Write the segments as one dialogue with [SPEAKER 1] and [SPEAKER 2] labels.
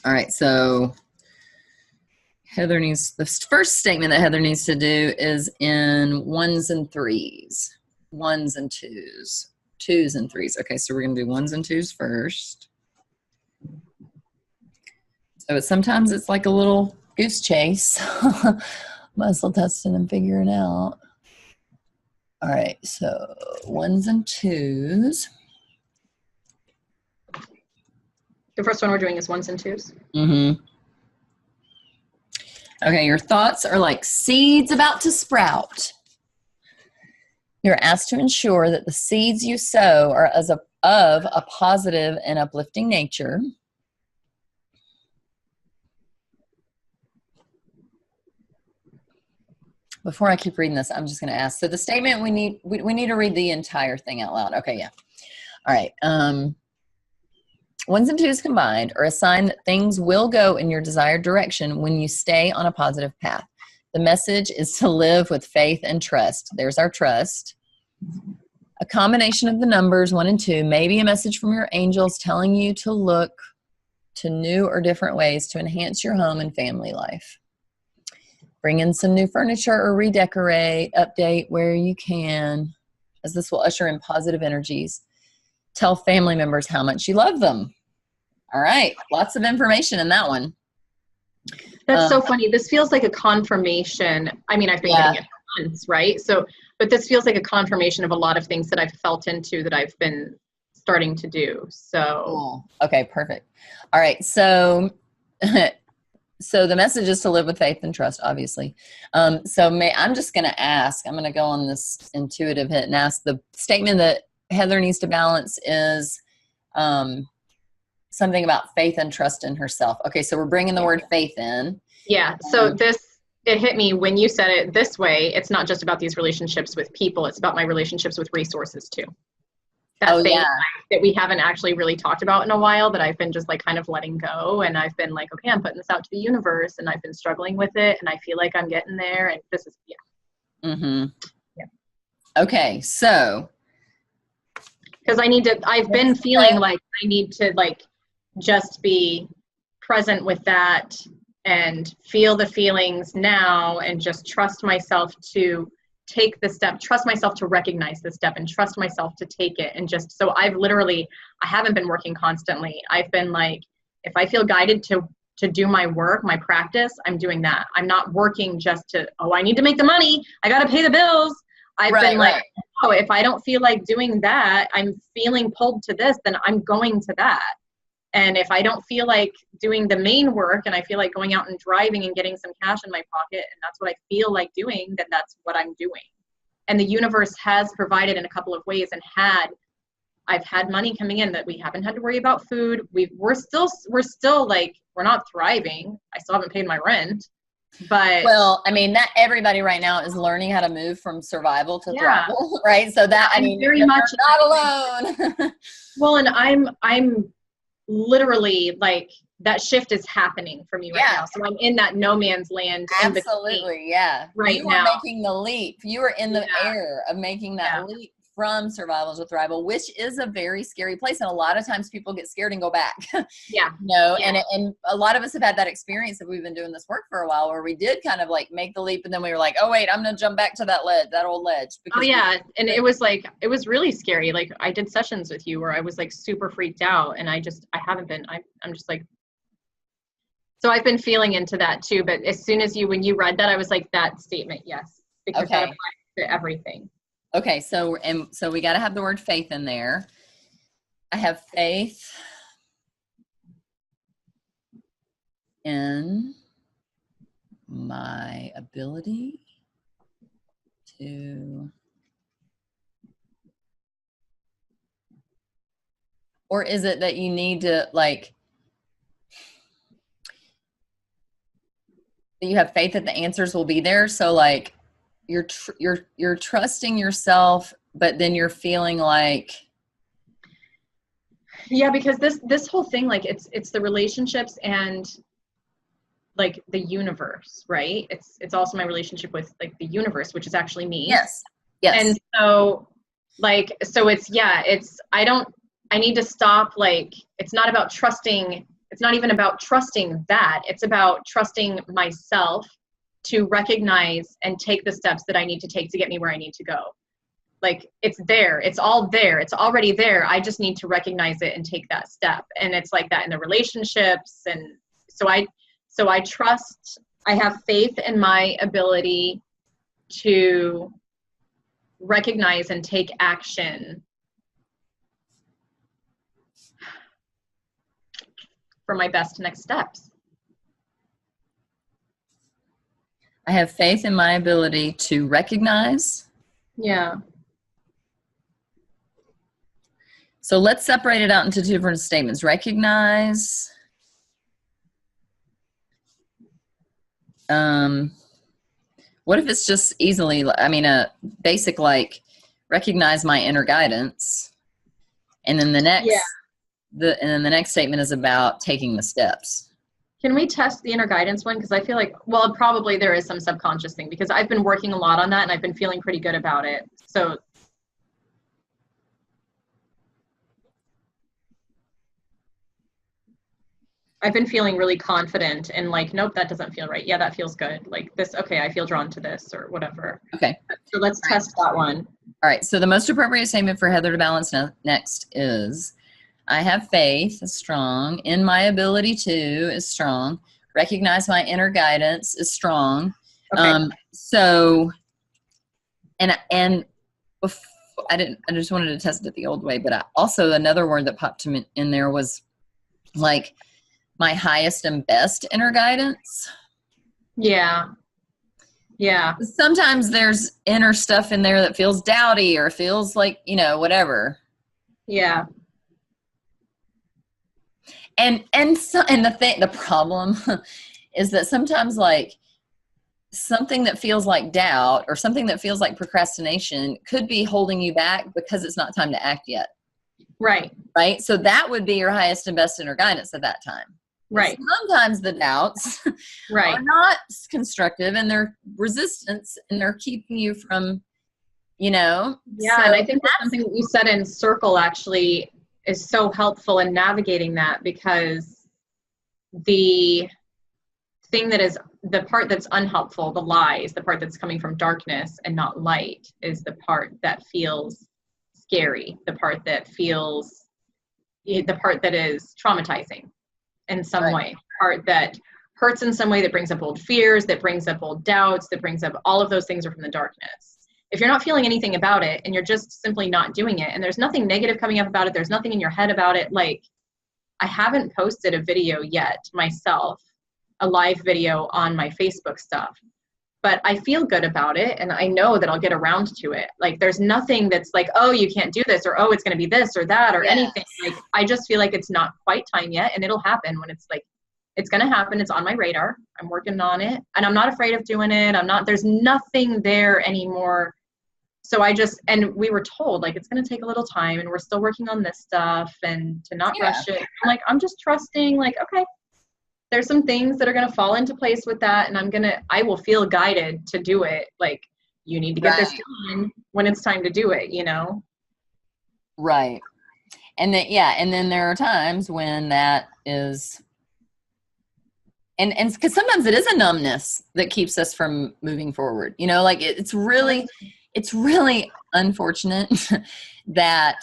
[SPEAKER 1] All right, so the first statement that Heather needs to do is in ones and threes, ones and twos and threes. Okay, so we're gonna do ones and twos first. So sometimes it's like a little goose chase, muscle testing and figuring out. All right, so ones and twos.
[SPEAKER 2] The first one we're doing is ones and twos.
[SPEAKER 1] Mm-hmm. Okay, your thoughts are like seeds about to sprout. You're asked to ensure that the seeds you sow are of a positive and uplifting nature. Before I keep reading this, I'm just going to ask. So the statement we need to read the entire thing out loud. Okay, yeah. All right. Ones and twos combined are a sign that things will go in your desired direction when you stay on a positive path. The message is to live with faith and trust. There's our trust. A combination of the numbers 1 and 2 may be a message from your angels telling you to look to new or different ways to enhance your home and family life. Bring in some new furniture or redecorate, update where you can, as this will usher in positive energies. Tell family members how much you love them. All right, lots of information in that one.
[SPEAKER 2] That's so funny. This feels like a confirmation. I mean, I've been getting it for months, right? So, but this feels like a confirmation of a lot of things that I've felt into that I've been starting to do. So,
[SPEAKER 1] cool. Okay, perfect. All right, so so the message is to live with faith and trust, obviously. I'm just going to ask. I'm going to go on this intuitive hit and ask. The statement that Heather needs to balance is something about faith and trust in herself. Okay, so we're bringing the word faith in.
[SPEAKER 2] Yeah, so it hit me when you said it this way. It's not just about these relationships with people. It's about my relationships with resources too. That thing that we haven't actually really talked about in a while, that I've been just like kind of letting go. And I've been like, okay, I'm putting this out to the universe, and I've been struggling with it, and I feel like I'm getting there. And this is,
[SPEAKER 1] Mm-hmm. Yeah. Okay, so.
[SPEAKER 2] Because I've been feeling like I need to like just be present with that and feel the feelings now and just trust myself to take the step, trust myself to recognize the step, and trust myself to take it. And just, so I haven't been working constantly. I've been like, if I feel guided to do my work, my practice, I'm doing that. I'm not working just to, I need to make the money, I got to pay the bills. I've been like, if I don't feel like doing that, I'm feeling pulled to this, then I'm going to that. And if I don't feel like doing the main work, and I feel like going out and driving and getting some cash in my pocket, and that's what I feel like doing, then that's what I'm doing. And the universe has provided in a couple of ways, and I've had money coming in that we haven't had to worry about food. We're still like, we're not thriving. I still haven't paid my rent. But
[SPEAKER 1] well, I mean, that everybody right now is learning how to move from survival to thrival, right? So that, I mean,
[SPEAKER 2] very much
[SPEAKER 1] not alone.
[SPEAKER 2] Well, and I'm literally like, that shift is happening for me right now. So I'm in that no man's land.
[SPEAKER 1] Absolutely, yeah.
[SPEAKER 2] Right
[SPEAKER 1] you
[SPEAKER 2] now,
[SPEAKER 1] are making the leap. You are in the air of making that leap from survival to thrival, which is a very scary place. And a lot of times people get scared and go back. And a lot of us have had that experience if we've been doing this work for a while, where we did kind of like make the leap, and then we were like, oh wait, I'm going to jump back to that old ledge.
[SPEAKER 2] And it was really scary. Like, I did sessions with you where I was like super freaked out, and I'm just like, so I've been feeling into that too. But as soon as when you read that, I was like, that statement, yes, because that applies to everything.
[SPEAKER 1] Okay, so we got to have the word faith in there. I have faith in my ability to, or is it that you need to like, that you have faith that the answers will be there? So like, you're trusting yourself, but then you're feeling like,
[SPEAKER 2] because this whole thing, like, it's the relationships and like the universe, right? It's also my relationship with like the universe, which is actually me.
[SPEAKER 1] Yes.
[SPEAKER 2] And so I need to stop, like, it's not about trusting It's not even about trusting that. It's about trusting myself to recognize and take the steps that I need to take to get me where I need to go. Like, it's there. It's all there. It's already there. I just need to recognize it and take that step. And it's like that in the relationships. And so I trust, I have faith in my ability to recognize and take action for my best next steps.
[SPEAKER 1] I have faith in my ability to recognize.
[SPEAKER 2] Yeah.
[SPEAKER 1] So let's separate it out into two different statements. Recognize. What if it's just easily, I mean, a basic, like, recognize my inner guidance. And then the next, and then the next statement is about taking the steps.
[SPEAKER 2] Can we test the inner guidance one? Because I feel like, well, probably there is some subconscious thing, because I've been working a lot on that and I've been feeling pretty good about it. So I've been feeling really confident and like, nope, that doesn't feel right. Yeah, that feels good. Like this, okay, I feel drawn to this or whatever.
[SPEAKER 1] Okay.
[SPEAKER 2] So let's test that one.
[SPEAKER 1] All right. So the most appropriate statement for Heather to balance next is, I have faith is strong. In my ability to is strong. Recognize my inner guidance is strong.
[SPEAKER 2] Okay.
[SPEAKER 1] So, and before, I just wanted to test it the old way, but also another word that popped in there was like my highest and best inner guidance.
[SPEAKER 2] Yeah. Yeah.
[SPEAKER 1] Sometimes there's inner stuff in there that feels doubty or feels like, you know, whatever.
[SPEAKER 2] Yeah.
[SPEAKER 1] And the problem is that sometimes, like, something that feels like doubt or something that feels like procrastination could be holding you back because it's not time to act yet.
[SPEAKER 2] Right.
[SPEAKER 1] Right. So that would be your highest and best inner guidance at that time.
[SPEAKER 2] Right.
[SPEAKER 1] Sometimes the doubts
[SPEAKER 2] right.
[SPEAKER 1] are not constructive and they're resistance and they're keeping you from, you know.
[SPEAKER 2] Yeah. So, and I think that's something that you said in circle actually is so helpful in navigating that, because the thing that is the part that's unhelpful, the lies, the part that's coming from darkness and not light, is the part that feels scary, the part that feels, the part that is traumatizing in some way, part that hurts in some way, that brings up old fears, that brings up old doubts, that brings up all of those things are from the darkness. If you're not feeling anything about it and you're just simply not doing it, and there's nothing negative coming up about it, there's nothing in your head about it, like, I haven't posted a video yet myself, a live video on my Facebook stuff, but I feel good about it and I know that I'll get around to it. Like, there's nothing that's like, oh, you can't do this, or oh, it's going to be this or that or anything. Like, I just feel like it's not quite time yet, and it'll happen when it's like, it's going to happen. It's on my radar. I'm working on it and I'm not afraid of doing it. There's nothing there anymore. So and we were told, like, it's going to take a little time and we're still working on this stuff and to not rush it. I'm like, I'm just trusting, like, okay, there's some things that are going to fall into place with that. And I will feel guided to do it. Like, you need to get this done when it's time to do it, you know?
[SPEAKER 1] Right. And then there are times when that is, and because sometimes it is a numbness that keeps us from moving forward, you know, like it's really unfortunate that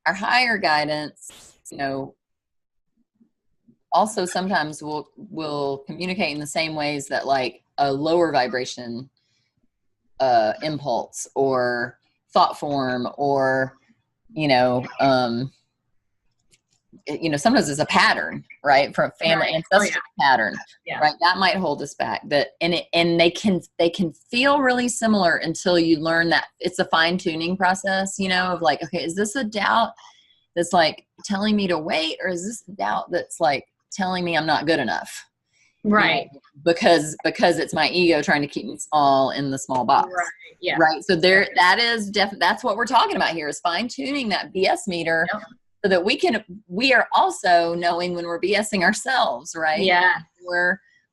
[SPEAKER 1] our higher guidance, you know, also sometimes will communicate in the same ways that, like, a lower vibration impulse or thought form, or, you know, sometimes it's a pattern, right, from family ancestral pattern, right, that might hold us back. And they can feel really similar until you learn that it's a fine-tuning process, you know, of like, okay, is this a doubt that's like telling me to wait, or is this a doubt that's like telling me I'm not good enough,
[SPEAKER 2] right,
[SPEAKER 1] you know, because it's my ego trying to keep us all in the small box, right. So that's what we're talking about here, is fine-tuning that BS meter, so that we are also knowing when we're BSing ourselves, right?
[SPEAKER 2] Yeah.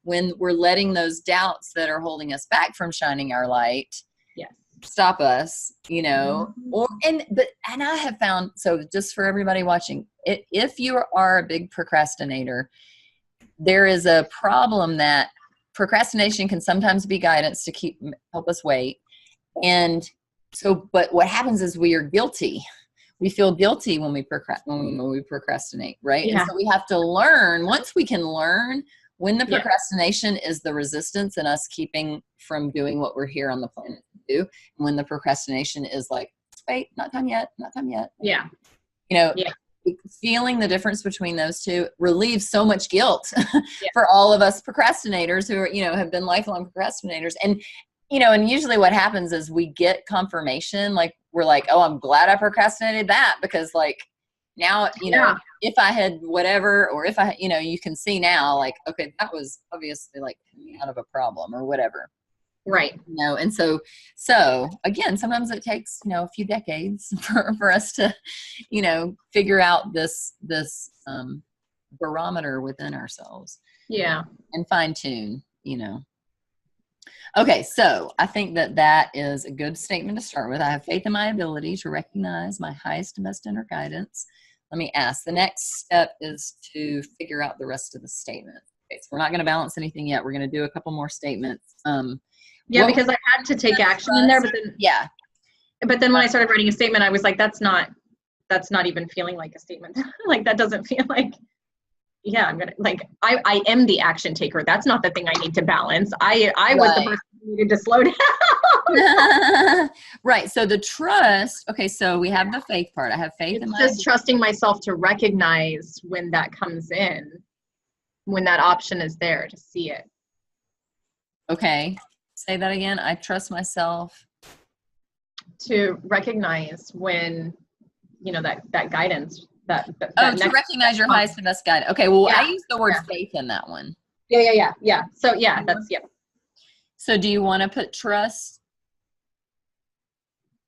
[SPEAKER 1] When we're letting those doubts that are holding us back from shining our light, stop us, you know, and I have found, so just for everybody watching, if you are a big procrastinator, there is a problem that procrastination can sometimes be guidance to help us wait. And so, but what happens is we are guilty. We feel guilty when we procrastinate, right?
[SPEAKER 2] Yeah.
[SPEAKER 1] And so we have to learn, once we can learn when the procrastination is the resistance in us keeping from doing what we're here on the planet to do, and when the procrastination is like, wait, not time yet, not time yet.
[SPEAKER 2] Yeah.
[SPEAKER 1] You know, feeling the difference between those two relieves so much guilt for all of us procrastinators who are, you know, have been lifelong procrastinators. And, you know, and usually what happens is we get confirmation, like we're like, oh, I'm glad I procrastinated that, because like now, you know, if I had whatever, or if I, you know, you can see now, like, okay, that was obviously like out of a problem or whatever.
[SPEAKER 2] Right.
[SPEAKER 1] You know, and so again, sometimes it takes, you know, a few decades for us to, you know, figure out this barometer within ourselves.
[SPEAKER 2] Yeah.
[SPEAKER 1] And fine tune, you know. Okay, so I think that is a good statement to start with. I have faith in my ability to recognize my highest and best inner guidance. Let me ask, the next step is to figure out the rest of the statement. Okay, so we're not going to balance anything yet. We're going to do a couple more statements.
[SPEAKER 2] Because I had to take action in there, but then but then when I started writing a statement, I was like, that's not even feeling like a statement. Like, that doesn't feel like, I'm gonna, like, I am the action taker. That's not the thing I need to balance. I was the person who needed to slow down.
[SPEAKER 1] Right. So the trust. Okay. So we have the faith part. I have faith in my
[SPEAKER 2] just trusting myself to recognize when that comes in, when that option is there, to see it. Okay.
[SPEAKER 1] Say that again. I trust myself
[SPEAKER 2] to recognize when, you know, that guidance. To
[SPEAKER 1] recognize your highest and best guide. Okay, well, I use the word faith in that one.
[SPEAKER 2] Yeah. So that's.
[SPEAKER 1] So do you want to put trust?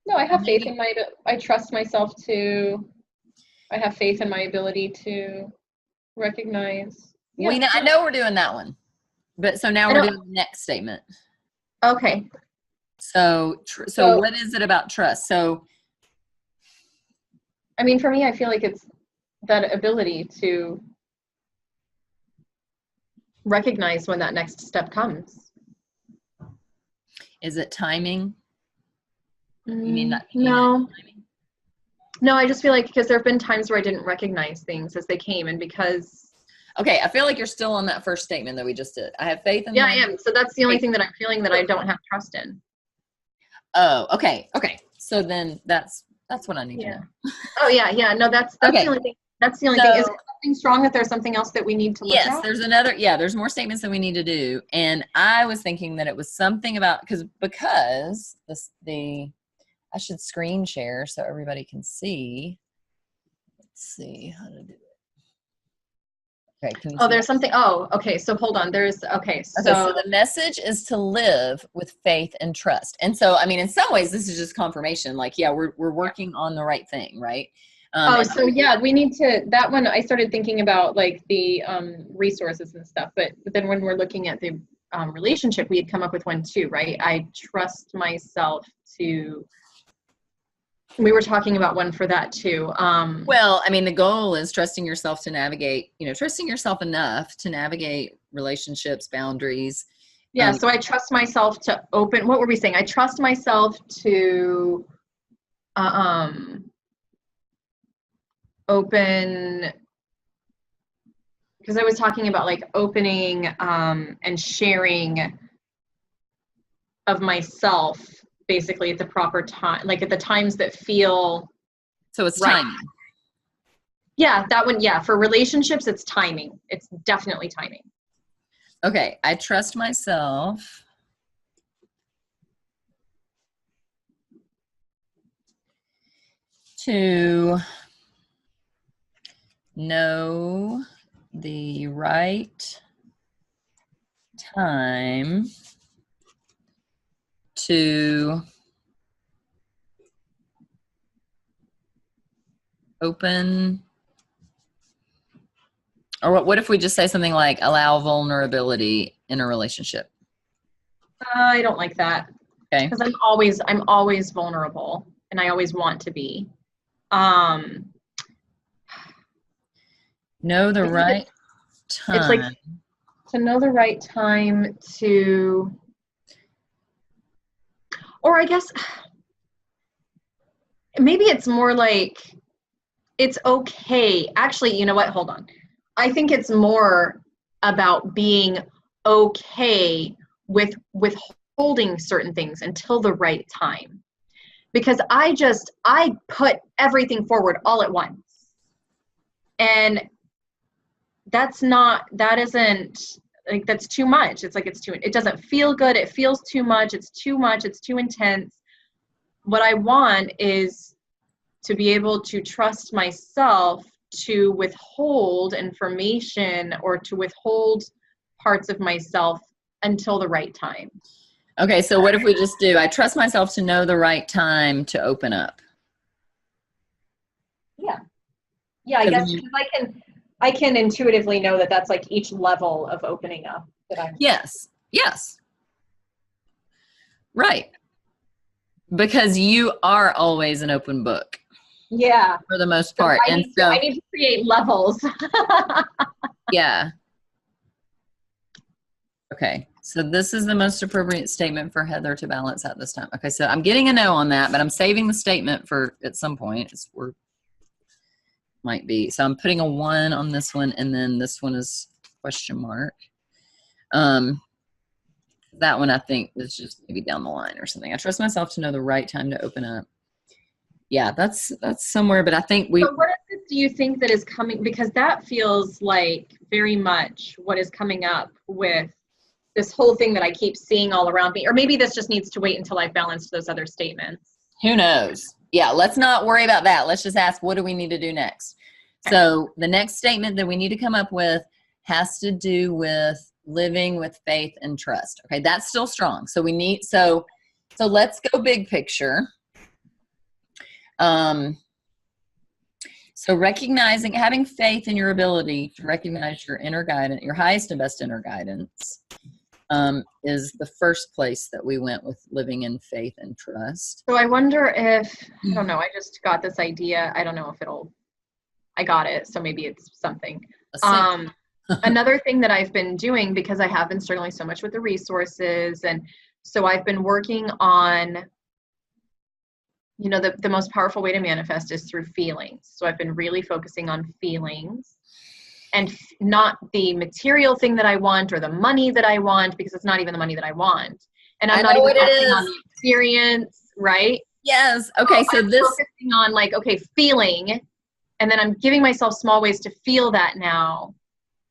[SPEAKER 2] No, I have faith in I trust myself I have faith in my ability to recognize.
[SPEAKER 1] Yeah. I know we're doing that one, but so now we're doing the next statement.
[SPEAKER 2] Okay.
[SPEAKER 1] So what is it about trust? So,
[SPEAKER 2] I mean, for me, I feel like it's that ability to recognize when that next step comes.
[SPEAKER 1] Is it timing? You mean that?
[SPEAKER 2] No. No, I just feel like because there have been times where I didn't recognize things as they came, and because.
[SPEAKER 1] Okay, I feel like you're still on that first statement that we just did. I have faith in.
[SPEAKER 2] Yeah, I am. So that's the only thing that I'm feeling that I don't have trust in.
[SPEAKER 1] Oh, okay. So then that's what I need to know.
[SPEAKER 2] Oh yeah. No, that's the only thing. That's the only thing. Is there something strong that there's something else that we need to look at?
[SPEAKER 1] Yes, there's more statements that we need to do. And I was thinking that it was something about, because I should screen share so everybody can see. Let's see how to do it. Okay.
[SPEAKER 2] There's something. Oh, okay. So hold on. So
[SPEAKER 1] the message is to live with faith and trust. And so, I mean, in some ways, this is just confirmation. Like, we're working on the right thing, right?
[SPEAKER 2] We need to. That one, I started thinking about like the resources and stuff. But then when we're looking at the relationship, we had come up with one too, right? I trust myself to. We were talking about one for that too.
[SPEAKER 1] Well, I mean, the goal is trusting yourself to navigate, trusting yourself enough to navigate relationships, boundaries.
[SPEAKER 2] Yeah. So I trust myself to open, what were we saying? I trust myself to open, because I was talking about like opening and sharing of myself basically at the proper time, like at the times that feel
[SPEAKER 1] so it's
[SPEAKER 2] right.
[SPEAKER 1] Timing.
[SPEAKER 2] Yeah, that one. Yeah, for relationships, it's timing. It's definitely timing.
[SPEAKER 1] Okay, I trust myself to know the right time to open, or what if we just say something like allow vulnerability in a relationship?
[SPEAKER 2] I don't like that.
[SPEAKER 1] Okay.
[SPEAKER 2] Because I'm always vulnerable, and I always want to be.
[SPEAKER 1] Know the right
[SPEAKER 2] It's like
[SPEAKER 1] time.
[SPEAKER 2] to know the right time to, or I guess maybe it's more like it's okay. Actually, you know what? Hold on. I think it's more about being okay with withholding certain things until the right time. Because I put everything forward all at once. And that isn't like, that's too much. It's like, it doesn't feel good. It feels too much. It's too intense. What I want is to be able to trust myself to withhold information or to withhold parts of myself until the right time.
[SPEAKER 1] Okay, so what if we just do, I trust myself to know the right time to open up?
[SPEAKER 2] Yeah. Yeah, I guess because I can intuitively know that that's like each level of opening up that I'm.
[SPEAKER 1] Yes. Yes. Right. Because you are always an open book.
[SPEAKER 2] Yeah.
[SPEAKER 1] For the most
[SPEAKER 2] So
[SPEAKER 1] part.
[SPEAKER 2] I need to create levels.
[SPEAKER 1] Yeah. Okay. So this is the most appropriate statement for Heather to balance at this time. Okay. So I'm getting a no on that, but I'm saving the statement for at some point. Might be. So I'm putting a 1 on this one, and then this one is question mark. That one I think is just maybe down the line or something. I trust myself to know the right time to open up. Yeah, that's somewhere, but I think
[SPEAKER 2] So what is it do you think that is coming? Because that feels like very much what is coming up with this whole thing that I keep seeing all around me. Or maybe this just needs to wait until I've balanced those other statements.
[SPEAKER 1] Who knows? Yeah, let's not worry about that. Let's just ask, what do we need to do next? Okay. So the next statement that we need to come up with has to do with living with faith and trust. Okay, that's still strong. So we need, so let's go big picture. So recognizing, having faith in your ability to recognize your inner guidance, your highest and best inner guidance, is the first place that we went with living in faith and trust.
[SPEAKER 2] So I wonder if, I don't know, I just got this idea. I don't know if I got it. So maybe it's something. Another thing that I've been doing, because I have been struggling so much with the resources. And so I've been working on, you know, the most powerful way to manifest is through feelings. So I've been really focusing on feelings and not the material thing that I want or the money that I want, because it's not even the money that I want. And I'm not even focusing on the experience, right?
[SPEAKER 1] Yes. Okay. So
[SPEAKER 2] I'm focusing on like, okay, feeling, and then I'm giving myself small ways to feel that now.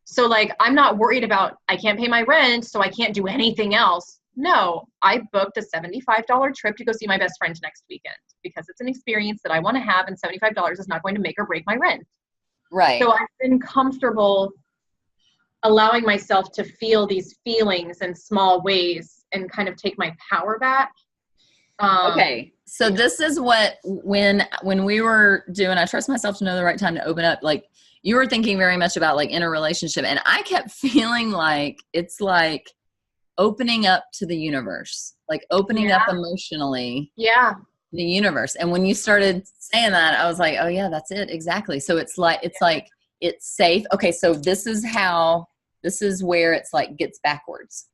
[SPEAKER 2] So like, I'm not worried about, I can't pay my rent, so I can't do anything else. No, I booked a $75 trip to go see my best friend next weekend because it's an experience that I want to have, and $75 is not going to make or break my rent.
[SPEAKER 1] Right.
[SPEAKER 2] So I've been comfortable allowing myself to feel these feelings in small ways and kind of take my power back.
[SPEAKER 1] Okay. So this is what, when we were doing, I trust myself to know the right time to open up, like you were thinking very much about like in a relationship, and I kept feeling like it's like opening up to the universe, like opening up emotionally.
[SPEAKER 2] Yeah.
[SPEAKER 1] The universe. And when you started saying that, I was like, oh yeah, that's it. Exactly. So it's like it's safe. Okay. So this is where it's like gets backwards,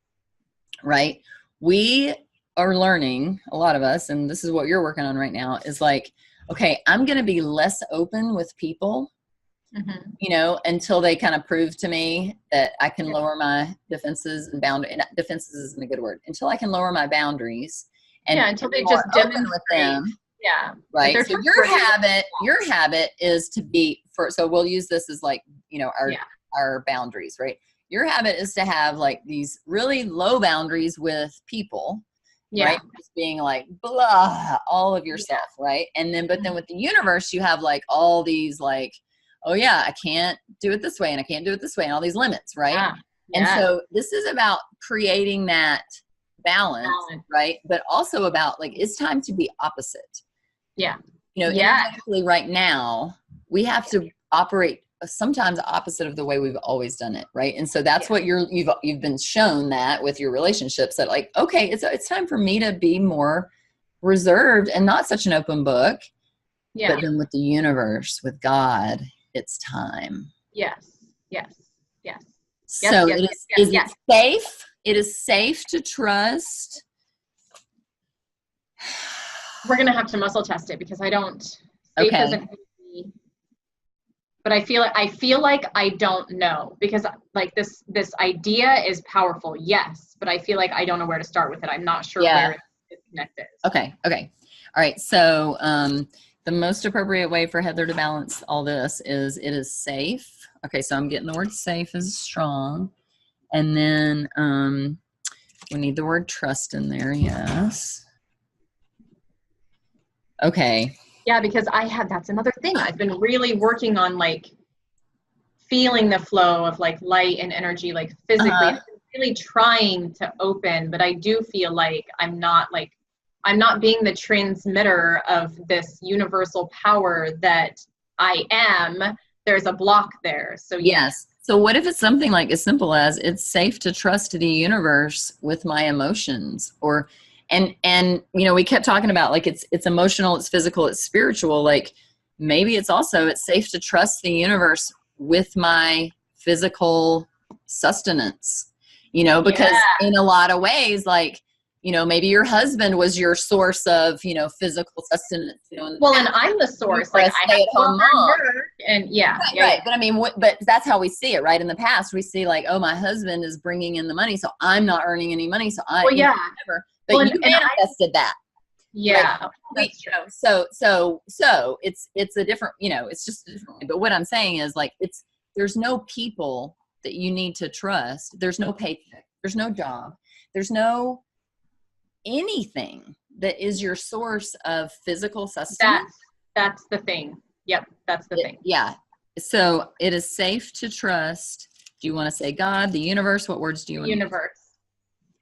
[SPEAKER 1] right? We are learning, a lot of us, and this is what you're working on right now, is like, okay, I'm going to be less open with people, you know, until they kind of prove to me that I can lower my defenses and boundaries. Defenses isn't a good word. Until I can lower my boundaries. And
[SPEAKER 2] until they just demonstrate with them.
[SPEAKER 1] Yeah. Right. So your habit is to be so we'll use this as like, you know, our boundaries, right? Your habit is to have like these really low boundaries with people, right? Just being like blah, all of yourself, right? And then, but then with the universe, you have like all these like, oh yeah, I can't do it this way, and I can't do it this way, and all these limits, right? Yeah. And so this is about creating that balance, right? But also about like, it's time to be opposite. Yeah. You know, energetically right now, we have to operate sometimes opposite of the way we've always done it, right? And so that's what you've been shown that with your relationships, that like, okay, it's time for me to be more reserved and not such an open book.
[SPEAKER 2] Yeah.
[SPEAKER 1] But then with the universe, with God, it's time.
[SPEAKER 2] Yes. Yes. Yes.
[SPEAKER 1] So it safe? It is safe to trust.
[SPEAKER 2] We're gonna have to muscle test it because I don't.
[SPEAKER 1] Okay.
[SPEAKER 2] Isn't easy, but I feel like I don't know, because like this idea is powerful, yes, but I feel like I don't know where to start with it. I'm not sure where its connect is.
[SPEAKER 1] Okay. All right. So the most appropriate way for Heather to balance all this is it is safe. Okay, so I'm getting the word safe is strong. And then we need the word trust in there, yes. Okay.
[SPEAKER 2] Yeah, because that's another thing. I've been really working on like feeling the flow of like light and energy, like physically. I've been really trying to open, but I do feel like I'm not being the transmitter of this universal power that I am. There's a block there. So
[SPEAKER 1] yes. So what if it's something like as simple as it's safe to trust the universe with my emotions? Or and you know, we kept talking about like it's emotional, it's physical, it's spiritual. Like maybe it's safe to trust the universe with my physical sustenance, you know, because in a lot of ways, like, you know, maybe your husband was your source of, you know, physical sustenance. You know,
[SPEAKER 2] well, and I'm the source. Like I have to work, and right.
[SPEAKER 1] But I mean, but that's how we see it, right? In the past, we see like, oh, my husband is bringing in the money, so I'm not earning any money, so I, whatever. But you manifested that.
[SPEAKER 2] Yeah.
[SPEAKER 1] Right? You know, so it's a different, you know, it's just a different way. But what I'm saying is like, there's no people that you need to trust. There's no paycheck. There's no job. There's no anything that is your source of physical sustenance.
[SPEAKER 2] That's the thing. Yep, that's the thing.
[SPEAKER 1] Yeah. So it is safe to trust. Do you want to say God, the universe? What words do you want?
[SPEAKER 2] Universe.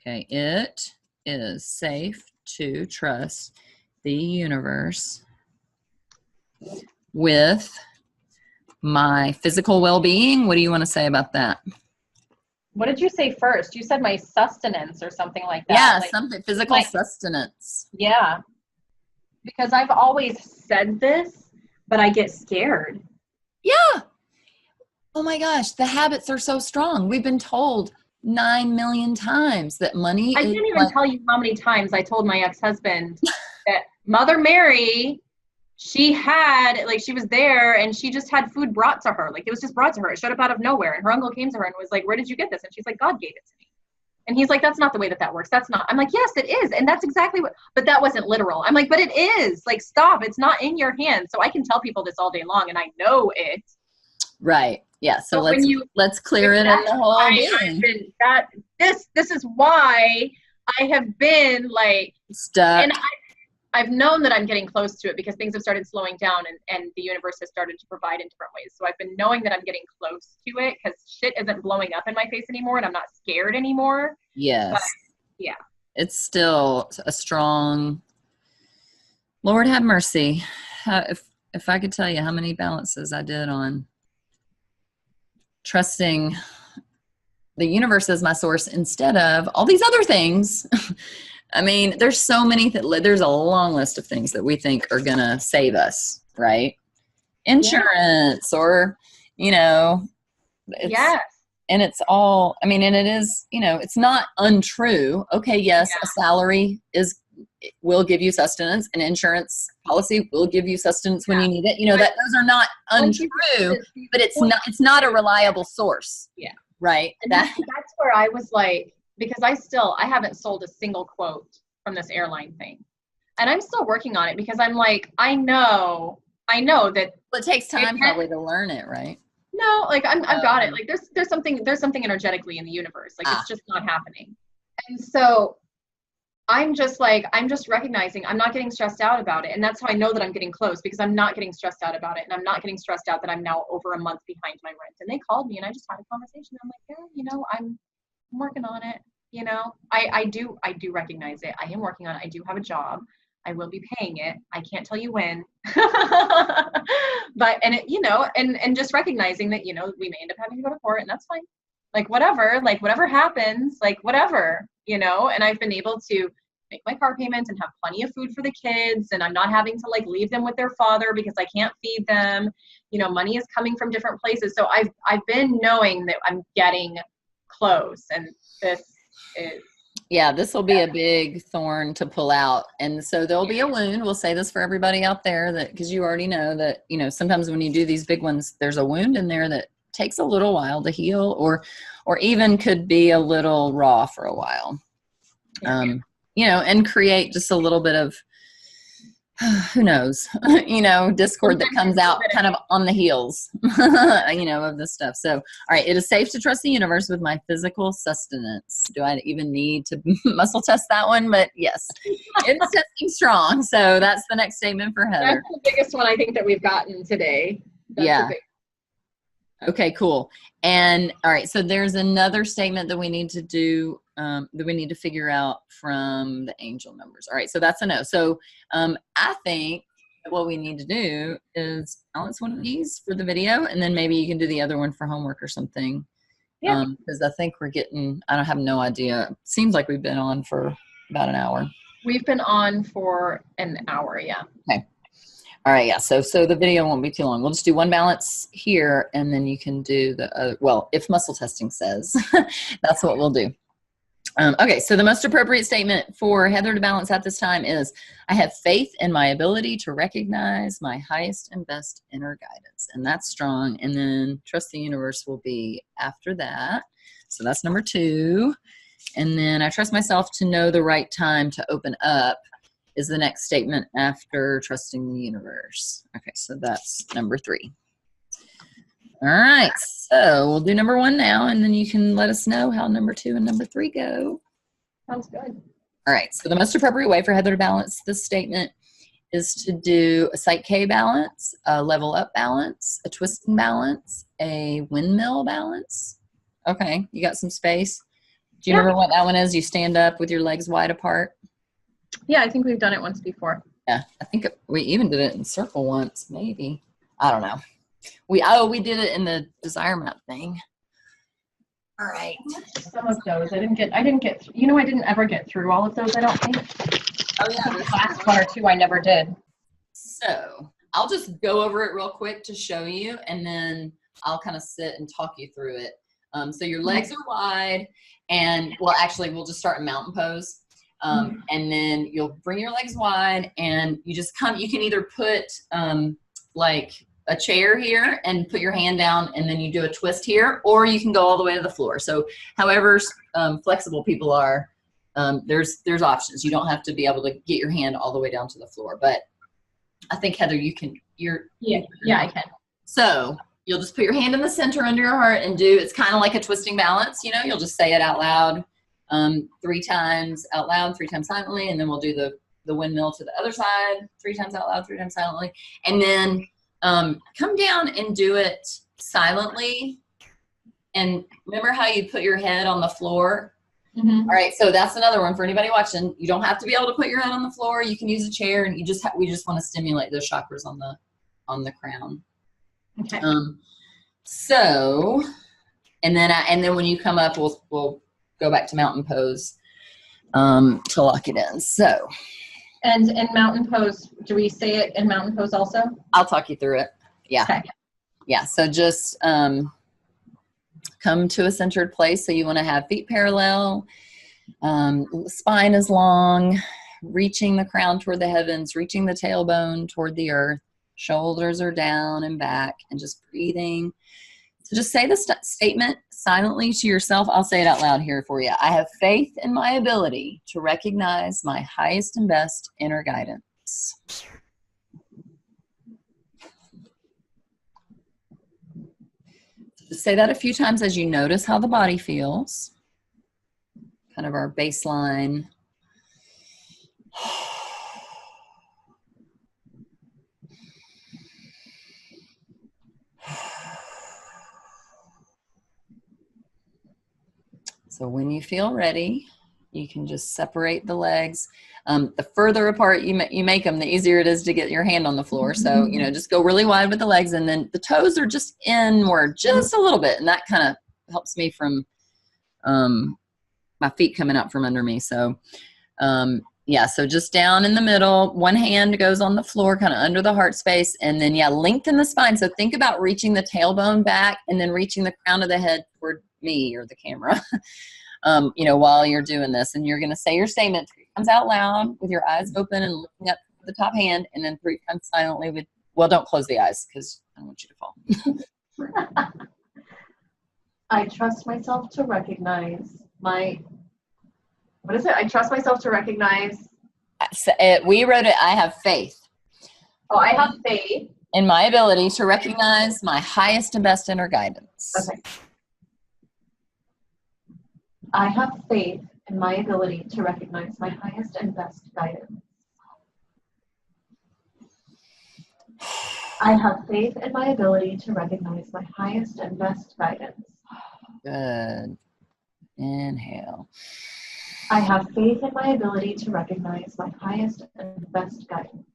[SPEAKER 1] Okay. It is safe to trust the universe with my physical well-being. What do you want to say about that?
[SPEAKER 2] What did you say first? You said my sustenance or something like that.
[SPEAKER 1] Yeah,
[SPEAKER 2] like,
[SPEAKER 1] something physical sustenance.
[SPEAKER 2] Yeah. Because I've always said this, but I get scared.
[SPEAKER 1] Yeah. Oh my gosh, the habits are so strong. We've been told 9 million times that money
[SPEAKER 2] I can't even tell you how many times I told my ex-husband that Mother Mary, she was there and she just had food brought to her. Like it was just brought to her. It showed up out of nowhere. And her uncle came to her and was like, where did you get this? And she's like, God gave it to me. And he's like, that's not the way that works. That's not. I'm like, yes, it is. And that's exactly but that wasn't literal. I'm like, but it is. Like, stop. It's not in your hands. So I can tell people this all day long and I know it.
[SPEAKER 1] Right. Yeah. So let's clear it in the whole thing.
[SPEAKER 2] This is why I have been like
[SPEAKER 1] stuck.
[SPEAKER 2] And I've known that I'm getting close to it because things have started slowing down and the universe has started to provide in different ways. So I've been knowing that I'm getting close to it because shit isn't blowing up in my face anymore and I'm not scared anymore.
[SPEAKER 1] Yes.
[SPEAKER 2] But, yeah.
[SPEAKER 1] It's still a strong, Lord have mercy. If I could tell you how many balances I did on trusting the universe as my source instead of all these other things. I mean, there's so many, there's a long list of things that we think are going to save us, right? Insurance or, you know.
[SPEAKER 2] Yes.
[SPEAKER 1] And it's all, I mean, and it is, you know, it's not untrue. Okay, yes, a salary will give you sustenance. An insurance policy will give you sustenance when you need it. You know, that those are not untrue, but it's not a reliable source.
[SPEAKER 2] Yeah.
[SPEAKER 1] Right.
[SPEAKER 2] And that's where I was like, because I haven't sold a single quote from this airline thing. And I'm still working on it because I'm like, I know that.
[SPEAKER 1] Well, it takes time probably to learn it, right?
[SPEAKER 2] No, like I've got it. Like there's something energetically in the universe. Like it's just not happening. And so I'm just recognizing I'm not getting stressed out about it. And that's how I know that I'm getting close because I'm not getting stressed out about it. And I'm not getting stressed out that I'm now over a month behind my rent. And they called me and I just had a conversation. I'm like, yeah, you know, I'm working on it. You know, I do recognize it. I am working on it. I do have a job. I will be paying it. I can't tell you when. But, and it, you know, and just recognizing that, you know, we may end up having to go to court, and that's fine. Like whatever happens, like whatever, you know, and I've been able to make my car payments and have plenty of food for the kids, and I'm not having to like leave them with their father because I can't feed them. You know, money is coming from different places. So I've been knowing that I'm getting close, and this is,
[SPEAKER 1] yeah, this will be a big thorn to pull out. And so there'll be a wound. We'll say this for everybody out there, that because you already know that, you know, sometimes when you do these big ones, there's a wound in there that takes a little while to heal, or even could be a little raw for a while. You know, and create just a little bit of, who knows, you know, discord that comes out kind of on the heels, you know, of this stuff. So, all right, it is safe to trust the universe with my physical sustenance. Do I even need to muscle test that one? But yes, it's testing strong. So that's the next statement for Heather.
[SPEAKER 2] that's the biggest one I think that we've gotten today. That's
[SPEAKER 1] yeah. Okay, cool. And all right, so there's another statement that we need to do, that we need to figure out from the angel numbers. All right, so that's a no. So I think what we need to do is balance one of these for the video, and then maybe you can do the other one for homework or something. Yeah. Because I think we're getting, I don't have no idea. It seems like we've been on for about an hour.
[SPEAKER 2] We've been on for an hour, yeah.
[SPEAKER 1] Okay. All right, yeah, so the video won't be too long. We'll just do one balance here, and then you can do the other, well, if muscle testing says, that's what we'll do. Okay, so the most appropriate statement for Heather to balance at this time is, I have faith in my ability to recognize my highest and best inner guidance. And that's strong. And then trust the universe will be after that. So that's number 2. And then I trust myself to know the right time to open up is the next statement after trusting the universe. Okay, so that's number 3. All right, so we'll do number 1 now, and then you can let us know how number 2 and number 3 go.
[SPEAKER 2] Sounds good.
[SPEAKER 1] All right, so the most appropriate way for Heather to balance this statement is to do a PSYCH-K balance, a level up balance, a twisting balance, a windmill balance. Okay, you got some space. Do you remember what that one is? You stand up with your legs wide apart.
[SPEAKER 2] Yeah, I think we've done it once before.
[SPEAKER 1] Yeah, I think we even did it in circle once, maybe. I don't know. We did it in the desire map thing. All right.
[SPEAKER 2] Some of those I didn't get. You know, I didn't ever get through all of those. I don't think.
[SPEAKER 1] Oh yeah,
[SPEAKER 2] the last 1 or 2 I never did.
[SPEAKER 1] So I'll just go over it real quick to show you, and then I'll kind of sit and talk you through it. So your legs are wide, and well, actually, we'll just start in mountain pose. And then you'll bring your legs wide, and you just you can either put like a chair here and put your hand down, and then you do a twist here, or you can go all the way to the floor. So however flexible people are, there's options. You don't have to be able to get your hand all the way down to the floor, but I think Heather, you can,
[SPEAKER 2] yeah, I can.
[SPEAKER 1] So you'll just put your hand in the center under your heart and it's kind of like a twisting balance, you know, you'll just say it out loud 3 times out loud, 3 times silently, and then we'll do the windmill to the other side 3 times out loud, 3 times silently, and then come down and do it silently. And remember how you put your head on the floor? All right, so that's another one for anybody watching. You don't have to be able to put your head on the floor. You can use a chair, and we just want to stimulate those chakras on the crown.
[SPEAKER 2] Okay.
[SPEAKER 1] So, and then when you come up, we'll go back to mountain pose to lock it in. So.
[SPEAKER 2] And in mountain pose, do we say it in mountain pose also?
[SPEAKER 1] I'll talk you through it. Yeah.
[SPEAKER 2] Okay.
[SPEAKER 1] Yeah. So just come to a centered place. So you want to have feet parallel, spine is long, reaching the crown toward the heavens, reaching the tailbone toward the earth, shoulders are down and back, and just breathing. So just say the statement silently to yourself. I'll say it out loud here for you. I have faith in my ability to recognize my highest and best inner guidance. Just say that a few times as you notice how the body feels. Kind of our baseline. So when you feel ready, You can just separate the legs. The further apart you make them, the easier it is to get your hand on the floor. So, you know, just go really wide with the legs, and then the toes are just inward just a little bit. And that kind of helps me from my feet coming up from under me. So, yeah, so just down in the middle, one hand goes on the floor, kind of under the heart space, and then, yeah, lengthen the spine. So think about reaching the tailbone back and then reaching the crown of the head toward me or the camera, you know, while you're doing this. And you're going to say your statement 3 times out loud with your eyes open and looking up the top hand, and then 3 times silently with, well, don't close the eyes because I don't want you to fall.
[SPEAKER 3] I trust myself to recognize my, what is it? I trust myself to recognize.
[SPEAKER 1] We wrote it, I have faith.
[SPEAKER 3] Oh, I have faith.
[SPEAKER 1] In my ability to recognize my highest and best inner guidance.
[SPEAKER 3] Okay. I have faith in my ability to recognize my highest and best guidance. I have faith in my ability to recognize my highest and best guidance.
[SPEAKER 1] Good. Inhale.
[SPEAKER 3] I have faith in my ability to recognize my highest and best guidance.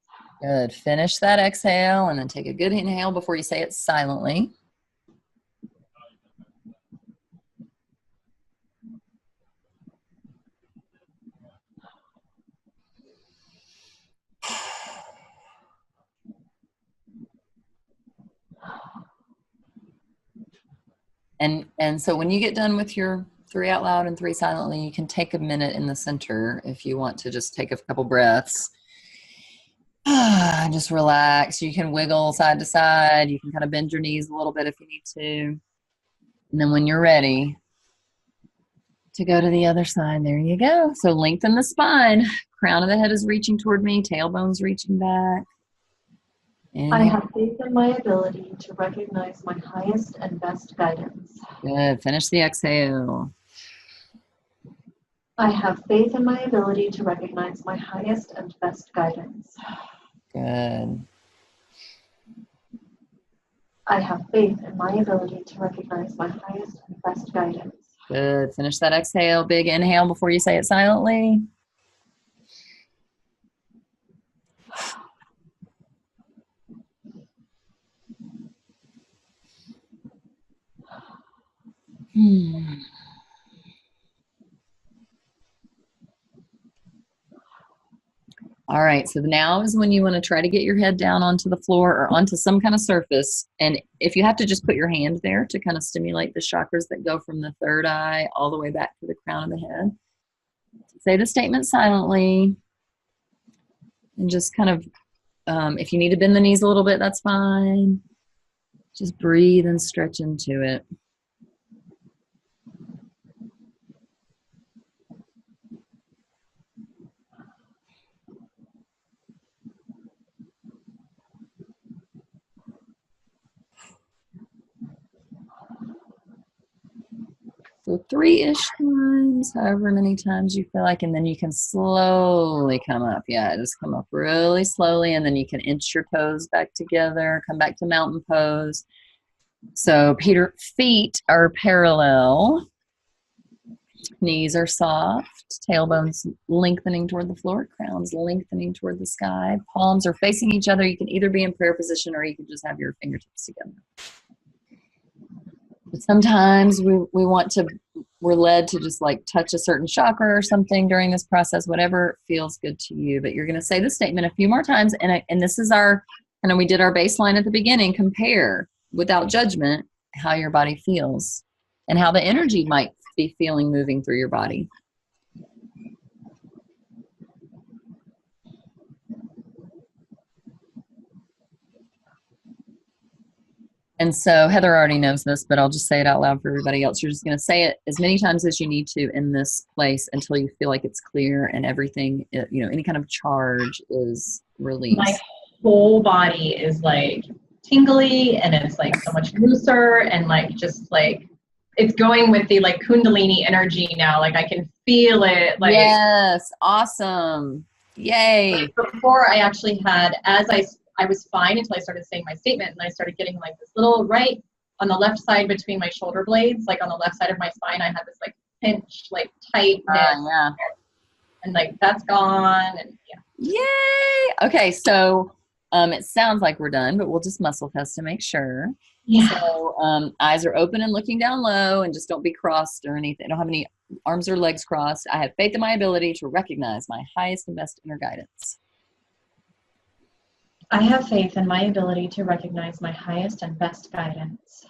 [SPEAKER 1] Good. Finish that exhale and then take a good inhale before you say it silently. And so when you get done with your 3 out loud and 3 silently, you can take a minute in the center if you want to just take a couple breaths. Just relax. You can wiggle side to side. You can kind of bend your knees a little bit if you need to. And then when you're ready to go to the other side, there you go. So lengthen the spine. Crown of the head is reaching toward me. Tailbone's reaching back.
[SPEAKER 3] I have faith in my ability to recognize my highest and best guidance.
[SPEAKER 1] Good. Finish the exhale.
[SPEAKER 3] I have faith in my ability to recognize my highest and best guidance.
[SPEAKER 1] Good.
[SPEAKER 3] I have faith in my ability to recognize my highest and best guidance.
[SPEAKER 1] Good. Finish that exhale. Big inhale before you say it silently. All right, so now is when you want to try to get your head down onto the floor or onto some kind of surface. And if you have to, just put your hand there to kind of stimulate the chakras that go from the third eye all the way back to the crown of the head. Say the statement silently. And just kind of, if you need to bend the knees a little bit, that's fine. Just breathe and stretch into it. So 3-ish times, however many times you feel like, and then you can slowly come up. Yeah, just come up really slowly, and then you can inch your toes back together, come back to mountain pose. So feet are parallel, knees are soft, tailbones lengthening toward the floor, crowns lengthening toward the sky, palms are facing each other. You can either be in prayer position or you can just have your fingertips together. But sometimes we're led to just like touch a certain chakra or something during this process, whatever feels good to you. But you're going to say the statement a few more times. And this is we did our baseline at the beginning, compare without judgment how your body feels and how the energy might be feeling moving through your body. And so Heather already knows this, but I'll just say it out loud for everybody else. You're just going to say it as many times as you need to in this place until you feel like it's clear and everything, any kind of charge is released.
[SPEAKER 2] My whole body is like tingly and it's like so much looser and like just like it's going with the like Kundalini energy now. Like I can feel it. Like
[SPEAKER 1] yes, awesome. Yay.
[SPEAKER 2] Before I actually had, I was fine until I started saying my statement, and I started getting like this little right on the left side between my shoulder blades, like on the left side of my spine, I had this like pinch, like tightness,
[SPEAKER 1] Yeah.
[SPEAKER 2] and like that's gone, and
[SPEAKER 1] Yay! Okay, so it sounds like we're done, but we'll just muscle test to make sure. So eyes are open and looking down low, and just don't be crossed or anything. Don't have any arms or legs crossed. I have faith in my ability to recognize my highest and best inner guidance.
[SPEAKER 2] I have faith in my ability to recognize my highest and best guidance.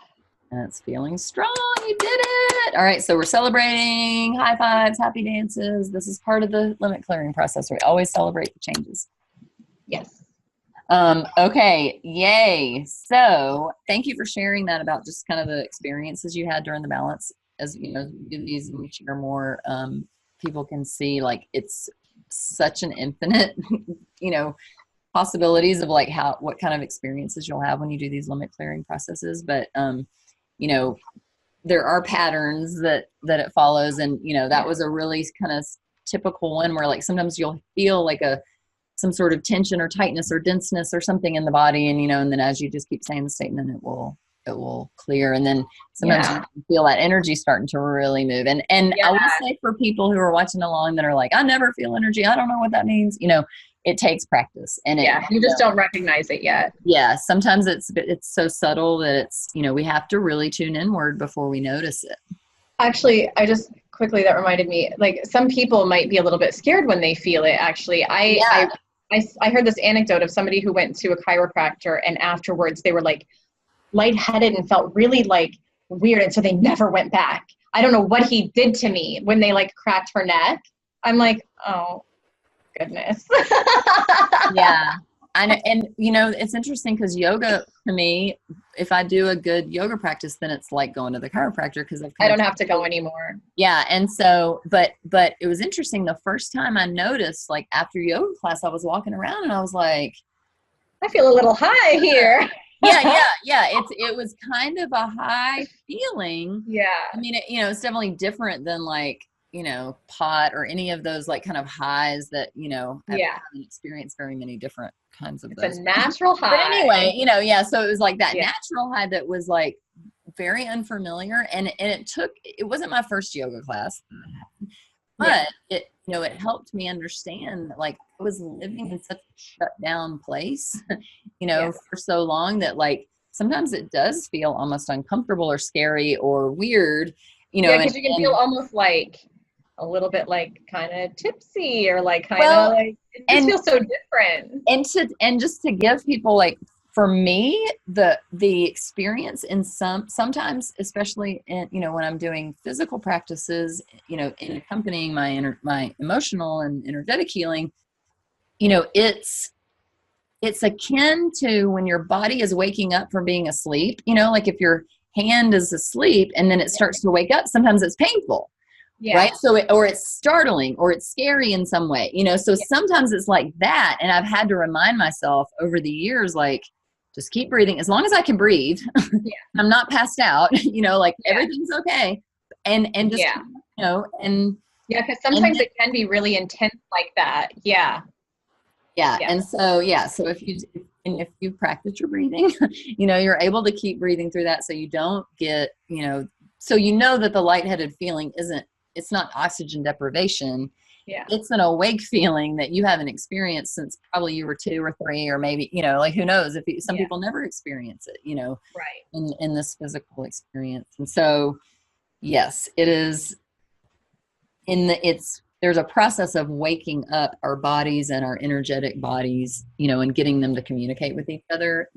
[SPEAKER 1] And it's feeling strong. You did it. All right, so we're celebrating. High fives, happy dances. This is part of the limit clearing process. We always celebrate the changes.
[SPEAKER 2] Yes.
[SPEAKER 1] Okay, yay. So thank you for sharing that about just kind of the experiences you had during the balance. As you know, do these and we share more, people can see like it's such an infinite, you know, possibilities of like what kind of experiences you'll have when you do these limit clearing processes. But you know, there are patterns that it follows, and you know, that was a really kind of typical one where like sometimes you'll feel like some sort of tension or tightness or denseness or something in the body, and you know, and then as you just keep saying the statement, it will clear, and then sometimes you can feel that energy starting to really move. And I will say for people who are watching along that are like, I never feel energy, I don't know what that means, you know, it takes practice, and
[SPEAKER 2] you just don't recognize it yet.
[SPEAKER 1] Yeah, sometimes it's so subtle that it's, you know, we have to really tune inward before we notice it.
[SPEAKER 2] Actually, I just quickly, that reminded me, like some people might be a little bit scared when they feel it. Actually, I heard this anecdote of somebody who went to a chiropractor, and afterwards they were like lightheaded and felt really like weird, and so they never went back. I don't know what he did to me when they like cracked her neck. I'm like, oh goodness.
[SPEAKER 1] Yeah. And you know, it's interesting because yoga to me, if I do a good yoga practice, then it's like going to the chiropractor because
[SPEAKER 2] I don't have to go anymore.
[SPEAKER 1] Yeah. And so, but it was interesting. The first time I noticed, like after yoga class, I was walking around and I was like,
[SPEAKER 2] I feel a little high here.
[SPEAKER 1] Yeah. It was kind of a high feeling.
[SPEAKER 2] Yeah.
[SPEAKER 1] I mean, you know, it's definitely different than like, you know, pot or any of those like kind of highs that, you know, I haven't experienced very many different kinds of those.
[SPEAKER 2] It's a natural high.
[SPEAKER 1] But anyway, you know, so it was like that natural high that was like very unfamiliar, and it wasn't my first yoga class, but it, you know, it helped me understand that like I was living in such a shut down place, you know, for so long that like sometimes it does feel almost uncomfortable or scary or weird, you know.
[SPEAKER 2] Because you can feel almost like a little bit like kind of tipsy or like kind of like it just feels so different.
[SPEAKER 1] And just to give people like, for me, the experience in sometimes, especially in, you know, when I'm doing physical practices, you know, in accompanying my emotional and energetic healing, you know, it's akin to when your body is waking up from being asleep, you know, like if your hand is asleep and then it starts to wake up, sometimes it's painful. Right. So or it's startling or it's scary in some way, you know, so sometimes it's like that. And I've had to remind myself over the years, like, just keep breathing as long as I can breathe. I'm not passed out, you know, like everything's okay. And just, you know, and
[SPEAKER 2] because sometimes it can be really intense like that. Yeah.
[SPEAKER 1] And so, so if you practice your breathing, you know, you're able to keep breathing through that. So you don't get, you know, so you know that the lightheaded feeling it's not oxygen deprivation.
[SPEAKER 2] Yeah.
[SPEAKER 1] It's an awake feeling that you haven't experienced since probably you were 2 or 3, or maybe, you know, like who knows if some people never experience it, you know, in this physical experience. And so, yes, it is there's a process of waking up our bodies and our energetic bodies, you know, and getting them to communicate with each other.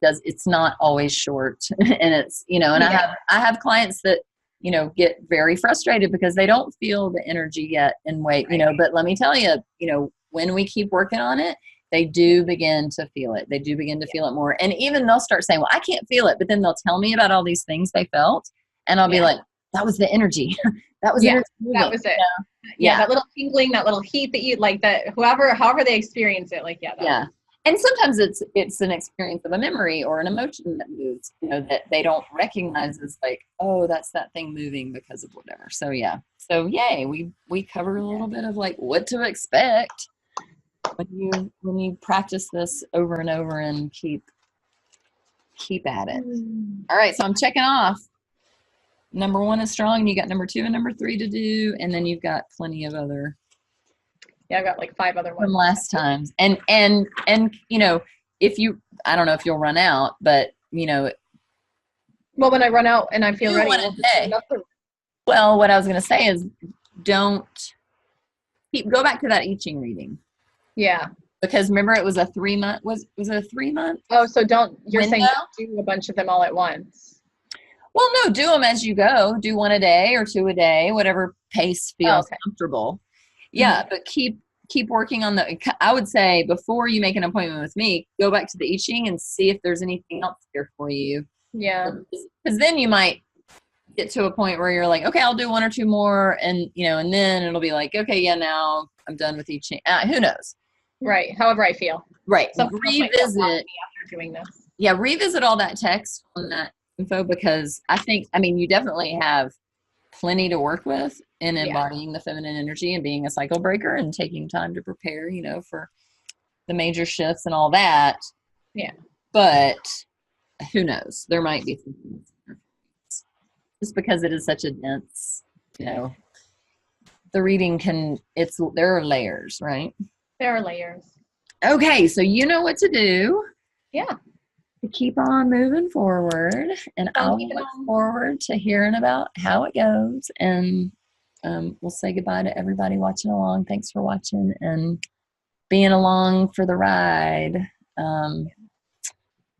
[SPEAKER 1] It's not always short. And it's, you know, and I have clients that, you know, get very frustrated because they don't feel the energy yet and wait, you know, but let me tell you, you know, when we keep working on it, they do begin to feel it. They do begin to feel it more. And even they'll start saying, well, I can't feel it. But then they'll tell me about all these things they felt. And I'll be like, that was the energy. That was energy moving,
[SPEAKER 2] that was it. You know? That little tingling, that little heat that you like, that however they experience it, like,
[SPEAKER 1] And sometimes it's an experience of a memory or an emotion that moves, you know, that they don't recognize as like, oh, that's that thing moving because of whatever. So yay, we cover a little bit of like what to expect when you practice this over and over and keep at it. All right, so I'm checking off. number 1 is strong, and you got number 2 and number 3 to do, and then you've got plenty of other
[SPEAKER 2] Yeah, I've got like 5 other ones.
[SPEAKER 1] from last times. And you know, if you, I don't know if you'll run out, but you know,
[SPEAKER 2] Well, when I run out and I feel
[SPEAKER 1] do
[SPEAKER 2] ready,
[SPEAKER 1] one a
[SPEAKER 2] we'll do
[SPEAKER 1] day.
[SPEAKER 2] another.
[SPEAKER 1] Well, what I was going to say is don't go back to that I Ching reading,
[SPEAKER 2] Yeah.
[SPEAKER 1] because remember it was a 3-month, was it a 3-month?
[SPEAKER 2] Oh, so you're saying
[SPEAKER 1] window?
[SPEAKER 2] don't do a bunch of them all at once.
[SPEAKER 1] Well, no, do them as you go. Do 1 a day or 2 a day, whatever pace feels
[SPEAKER 2] okay.
[SPEAKER 1] comfortable. Yeah, but keep working on I would say before you make an appointment with me, go back to the I Ching and see if there's anything else here for you.
[SPEAKER 2] Yeah.
[SPEAKER 1] Because then you might get to a point where you're like, okay, I'll do 1 or 2 more, and you know, and then it'll be like, okay, yeah, now I'm done with I Ching. Who knows?
[SPEAKER 2] Right. However I feel.
[SPEAKER 1] Right.
[SPEAKER 2] Something else might come along
[SPEAKER 1] Revisit.
[SPEAKER 2] after doing this.
[SPEAKER 1] Yeah, revisit all that text on that info, because I mean, you definitely have plenty to work with in embodying the feminine energy and being a cycle breaker and taking time to prepare, you know, for the major shifts and all that.
[SPEAKER 2] Yeah.
[SPEAKER 1] But who knows? There might be some things. Just because it is such a dense, you know, the reading there are layers, right?
[SPEAKER 2] There are layers.
[SPEAKER 1] Okay, so you know what to do.
[SPEAKER 2] Yeah.
[SPEAKER 1] To keep on moving forward, and I'll look forward to hearing about how it goes, and we'll say goodbye to everybody watching along. Thanks for watching and being along for the ride.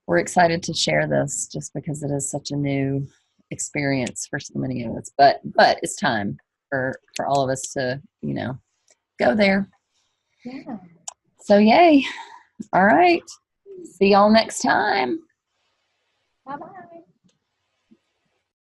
[SPEAKER 1] We're excited to share this just because it is such a new experience for so many of us, but it's time for all of us to, you know, go there.
[SPEAKER 2] Yeah.
[SPEAKER 1] So yay. All right. See y'all next time.
[SPEAKER 2] Bye-bye.